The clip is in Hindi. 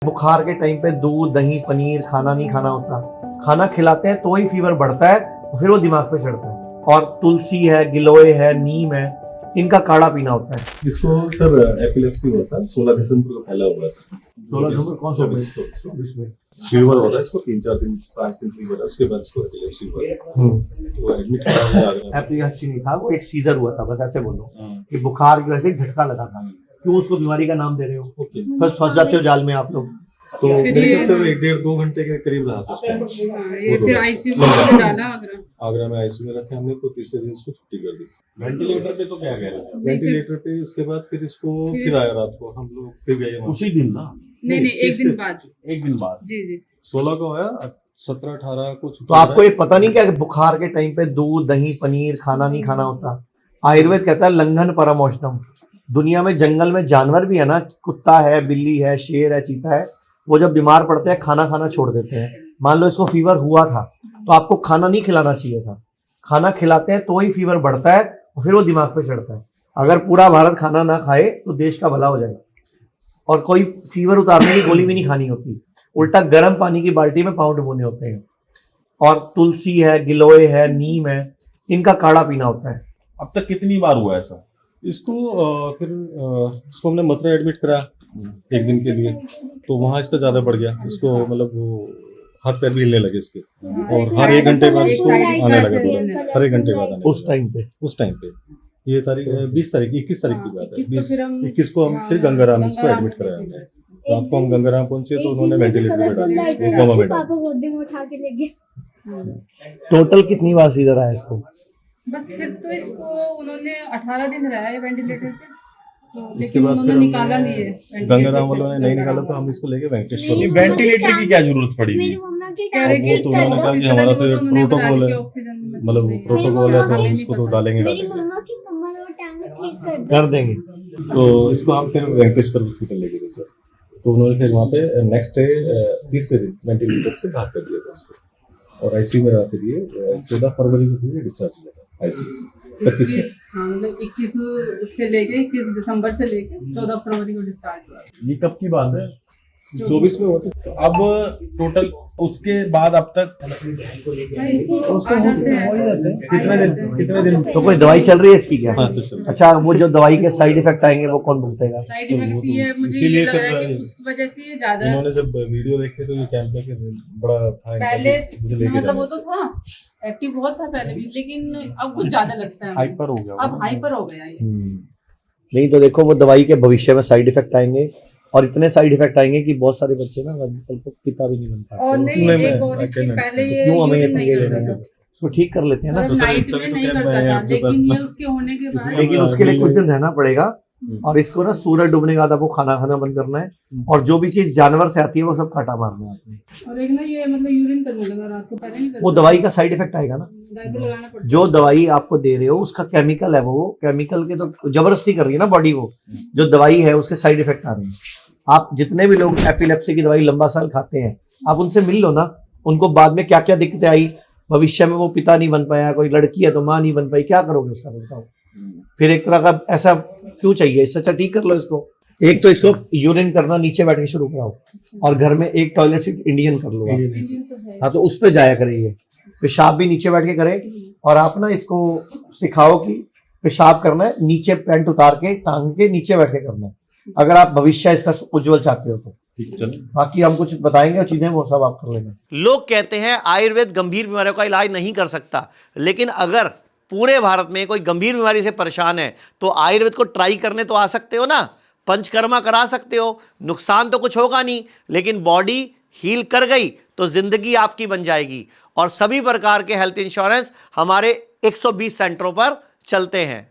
बुखार के टाइम पे दूध दही पनीर खाना नहीं खाना होता, खाना खिलाते हैं तो ही फीवर बढ़ता है और फिर वो दिमाग पे चढ़ता है। और तुलसी है, गिलोय है, नीम है, इनका काढ़ा पीना होता है। इसको सर एपिलेप्सी हुआ था 16 दिसंबर को फैला हुआ था। 16 दिसंबर कौन सा फीवर होता है इसको 3-4 दिन 5 दिन फीवर है, उसके बाद इसको एपिलेप्सी हुआ तो एडमिट कराया। एपिलेप्सी नहीं था, वो एक सीजर हुआ था, बस ऐसे बोलो कि बुखार की वजह से झटका लगा था। क्यों उसको बीमारी का नाम दे रहे हो? बस फंस जाते हो जाल में आप लोग। तो मेरे ख्याल से 1.5-2 घंटे के करीब रहा था उसको। ये फिर आईसीयू में डाला आगरा में आईसीयू में रखे हमने, तो तीसरे दिन इसको छुट्टी कर दी। वेंटिलेटर पे तो क्या कह रहे थे? वेंटिलेटर पे उसके बाद फिर इसको फिर आया रात को, हम लोग फिर गए उसी दिन ना? नहीं एक दिन बाद जी 16 को आया, 17-18 को छुट्टी। तो आपको ये पता नहीं क्या कि बुखार के टाइम पे दूध दही पनीर खाना नहीं खाना होता? आयुर्वेद कहता है लंघन परम औषधम। दुनिया में जंगल में जानवर भी है ना, कुत्ता है, बिल्ली है, शेर है, चीता है, वो जब बीमार पड़ते हैं खाना खाना छोड़ देते हैं। मान लो इसको फीवर हुआ था तो आपको खाना नहीं खिलाना चाहिए था। खाना खिलाते हैं तो ही फीवर बढ़ता है और फिर वो दिमाग पे चढ़ता है। अगर पूरा भारत खाना ना खाए तो देश का भला हो जाएगा। और कोई फीवर उतारने की गोली भी नहीं खानी होती, उल्टा गर्म पानी की बाल्टी में पाँव डुबोने होते हैं। और तुलसी है, गिलोय है, नीम है, इनका काढ़ा पीना होता है। अब तक कितनी बार हुआ ऐसा? इसको फिर इसको हमने मथुरा एडमिट कराया 1 दिन के लिए, तो वहाँ इसका ज्यादा बढ़ गया। इसको मतलब वो हाथ पैर भी हिलने लगे इसके, और हर 1 घंटे बाद इसको आने लगा था, हर 1 घंटे बाद आने उस टाइम पे ये तारीख 20 तारीख 21 तारीख की बात है। 21 को हम फिर गंगाराम इसको एडमिट कराया हमने। रात को हम गंगाराम पहुंचे तो उन्होंने वेंटिलेटर पे डाला, कोमा में डाला। टोटल कितनी बार सीजर आया इसको? बस फिर तो इसको उन्होंने 18 दिन रहा है वेंटिलेटर पे, तो उसके लेकिन बाद उन्होंने फिर निकाला नहीं है। गंगाराम वालों ने नहीं निकाला तो हम इसको लेके वेंटिलेटर वेंटिलेटर की क्या जरूरत पड़ी थी? कह रहे कि वो तो उन्होंने कहा कि हमारा तो प्रोटोकॉल है, मतलब प्रोटोकॉल है, तो हम इसको तो डालेंगे कर देंगे। तो इसको हम फिर वेंकटेश्वर हॉस्पिटल लेके गए सर। तो उन्होंने फिर वहाँ पे नेक्स्ट डे तीसरे दिन वेंटिलेटर से बाहर कर दिया था इसको, और आईसीयू में रहा। फिर ये 14 फरवरी को फिर डिस्चार्ज हुआ था आईसीयू से 25 में। हाँ मतलब 21 से लेके 21 दिसंबर से लेके 14 फरवरी को डिस्चार्ज हुआ। ये कब की बात है? 24 में हुआ था। तो अब टोटल उसके बाद अब तक कितने दिन तो कोई दवाई चल रही है इसकी क्या? हाँ सर सर। अच्छा, वो जो दवाई के साइड इफेक्ट आएंगे वो कौन भुगतेगा? साइड इफेक्ट ये मुझे ये इसीलिए लग रहा है फिर कि उस वजह से ये ज्यादा इन्होंने जब वीडियो देखे तो ये कैंप में बड़ा था पहले, मुझे लेके मतलब वो जाना। तो था एक्टिव बहुत था पहले भी, लेकिन अब कुछ ज्यादा लगता है, हाइपर हो गया। अब हाइपर हो गया ये। नहीं तो देखो, वो दवाई के भविष्य में साइड इफेक्ट आएंगे, और इतने साइड इफेक्ट आएंगे कि बहुत सारे बच्चे ना कल को पिता भी नहीं बन पाते। और नहीं एक और इसके पहले ये क्यों हमें ये यूरिन नहीं पंगे करता लेने था, हैं? इसको ठीक कर लेते हैं ना। मतलब नाइट में नहीं करता था, लेकिन ये उसके होने के बाद लेकिन उसके लिए कुछ दिन रहना पड़ेगा, और इसको ना सूरज डूबने के बाद आपको खाना खाना बंद करना है, और जो भी चीज जानवर से आती है वो सब काटा मारना है आपने। और एक ना ये मतलब यूरिन करने लगा रात को, पहले नहीं करता। वो दवाई का साइड इफेक्ट आएगा ना, डायपर लगाना पड़ता जो दवाई आपको दे रहे हो उसका केमिकल है, वो केमिकल के तो जबरदस्ती कर रही है ना बॉडी, वो जो दवाई है उसके साइड इफेक्ट आ रहे हैं। आप जितने भी लोग एपिलेप्सी की दवाई लंबा साल खाते हैं, आप उनसे मिल लो ना, उनको बाद में क्या क्या दिक्कतें आई, भविष्य में वो पिता नहीं बन पाया, कोई लड़की है तो माँ नहीं बन पाई, क्या करोगे उसका बताओ? फिर एक तरह का ऐसा क्यों चाहिए? इससे अच्छा ठीक कर लो इसको। एक तो इसको यूरिन करना नीचे बैठ के शुरू कराओ, और घर में एक टॉयलेट सीट इंडियन कर लो आप। हाँ, तो उस पे जाया करे, ये पेशाब भी नीचे बैठ के करे, और आप ना इसको सिखाओ कि पेशाब करना है नीचे, पैंट उतार के टांग के नीचे बैठ के करना है, अगर आप भविष्य इसका उज्जवल चाहते हो तो। बाकी हम कुछ बताएंगे और चीजें वो सब आप कर लेंगे। लोग कहते हैं आयुर्वेद गंभीर बीमारियों का इलाज नहीं कर सकता, लेकिन अगर पूरे भारत में कोई गंभीर बीमारी से परेशान है तो आयुर्वेद को ट्राई करने तो आ सकते हो ना, पंचकर्मा करा सकते हो, नुकसान तो कुछ होगा नहीं, लेकिन बॉडी हील कर गई तो जिंदगी आपकी बन जाएगी। और सभी प्रकार के हेल्थ इंश्योरेंस हमारे 120 सेंटरों पर चलते हैं।